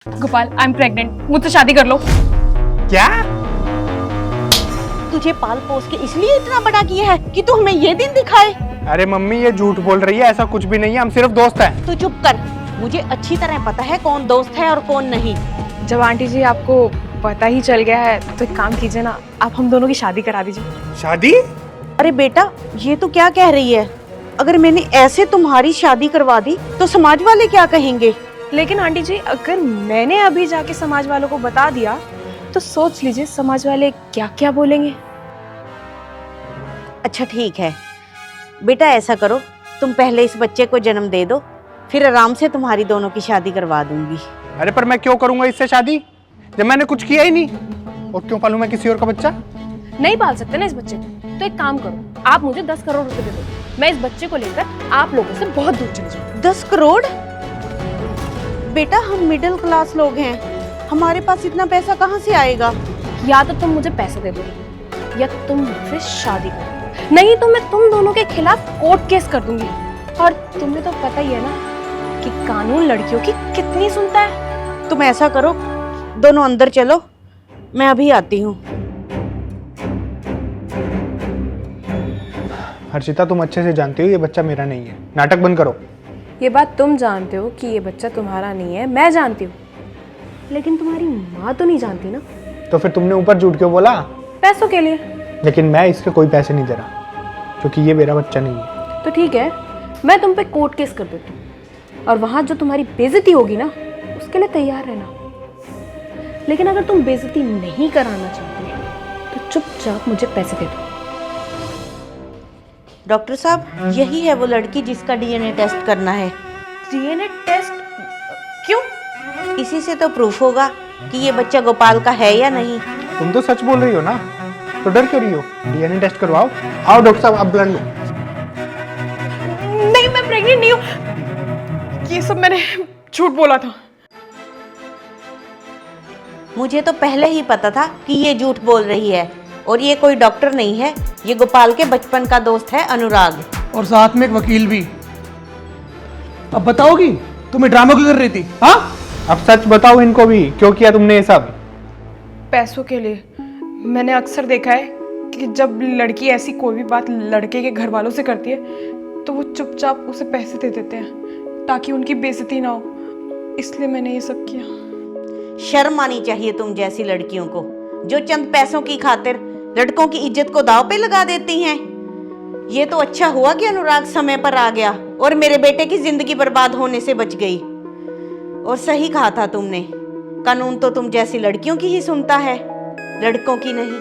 Gopal, I am pregnant, मुझसे शादी कर लो। क्या? तुझे पाल पोस के इसलिए इतना बड़ा किया है कि तू हमें ये दिन दिखाए। अरे मम्मी ये झूठ बोल रही है, ऐसा कुछ भी नहीं है, हम सिर्फ दोस्त हैं। तू चुप कर, मुझे अच्छी तरह पता है कौन दोस्त है और कौन नहीं। जब आंटी जी आपको पता ही चल गया है तो एक काम कीजिए ना, आप हम दोनों की शादी करा दीजिए। शादी? अरे बेटा, ये तो क्या कह रही है? अगर मैंने ऐसे तुम्हारी शादी करवा दी तो समाज वाले क्या कहेंगे? लेकिन आंटी जी, अगर मैंने अभी जाके समाज वालों को बता दिया तो सोच लीजिए समाज वाले क्या क्या बोलेंगे। अच्छा ठीक है बेटा, ऐसा करो, तुम पहले इस बच्चे को जन्म दे दो, फिर आराम से तुम्हारी दोनों की शादी करवा दूंगी। अरे पर मैं क्यों करूंगा इससे शादी जब मैंने कुछ किया ही नहीं? और क्यों पालूं मैं किसी और का बच्चा? नहीं पाल सकते ना इस बच्चे को, तो एक काम करो, आप मुझे 10 करोड़ रुपए दे दो, मैं इस बच्चे को लेकर आप लोगों से बहुत दूर चली जाऊँ। 10 करोड़? बेटा हम मिडिल क्लास लोग हैं, हमारे पास इतना पैसा कहाँ से आएगा? या तो तुम मुझे पैसे दे दो या तुम मुझसे शादी करो, नहीं तो मैं तुम दोनों के खिलाफ कोर्ट केस कर दूंगी। और तुम्हें तो पता ही है ना कि कानून लड़कियों की कितनी सुनता है। तुम ऐसा करो, दोनों अंदर चलो, मैं अभी आती हूँ। हर्षिता तुम अच्छे से जानती हो ये बच्चा मेरा नहीं है, नाटक बंद करो। ये बात तुम जानते हो कि ये बच्चा तुम्हारा नहीं है, मैं जानती हूँ, लेकिन तुम्हारी माँ तो नहीं जानती ना। तो फिर तुमने ऊपर झूठ क्यों बोला? पैसों के लिए। लेकिन मैं इसके कोई पैसे नहीं दे रहा क्योंकि ये मेरा बच्चा नहीं है। तो ठीक है, मैं तुम पे कोर्ट केस कर देती हूँ और वहां जो तुम्हारी बेइज्जती होगी ना उसके लिए तैयार रहना। लेकिन अगर तुम बेइज्जती नहीं कराना चाहते तो चुपचाप मुझे पैसे दे दो। डॉक्टर साहब, यही है वो लड़की जिसका डीएनए टेस्ट करना है। डीएनए टेस्ट क्यों? इसी से तो प्रूफ होगा कि ये बच्चा गोपाल का है या नहीं। तुम तो सच बोल रही हो ना, तो डर क्यों रही हो? डीएनए टेस्ट करवाओ। आओ डॉक्टर साहब, आप ब्लड लो। नहीं, मैं प्रेग्नेंट नहीं हूँ, ये सब मैंने झूठ बोला था। मुझे तो पहले ही पता था कि ये झूठ बोल रही है, और ये कोई डॉक्टर नहीं है, ये गोपाल के बचपन का दोस्त है अनुराग। और साथ में एक वकील भी। अब बताओगी तुम्हें ड्रामा क्यों कर रही थी? हाँ, अब सच बताओ इनको भी, क्यों किया तुमने ये सब? पैसों के लिए। मैंने अक्सर देखा है कि जब लड़की ऐसी कोई भी बात लड़के के घर वालों से करती है तो वो चुपचाप उसे पैसे दे देते हैं ताकि उनकी बेइज्जती ना हो, इसलिए मैंने ये सब किया। शर्म आनी चाहिए तुम जैसी लड़कियों को, जो चंद पैसों की खातिर लड़कों की इज्जत को दांव पे लगा देती हैं। ये तो अच्छा हुआ कि अनुराग समय पर आ गया और मेरे बेटे की जिंदगी बर्बाद होने से बच गई। और सही कहा था तुमने, कानून तो तुम जैसी लड़कियों की ही सुनता है, लड़कों की नहीं।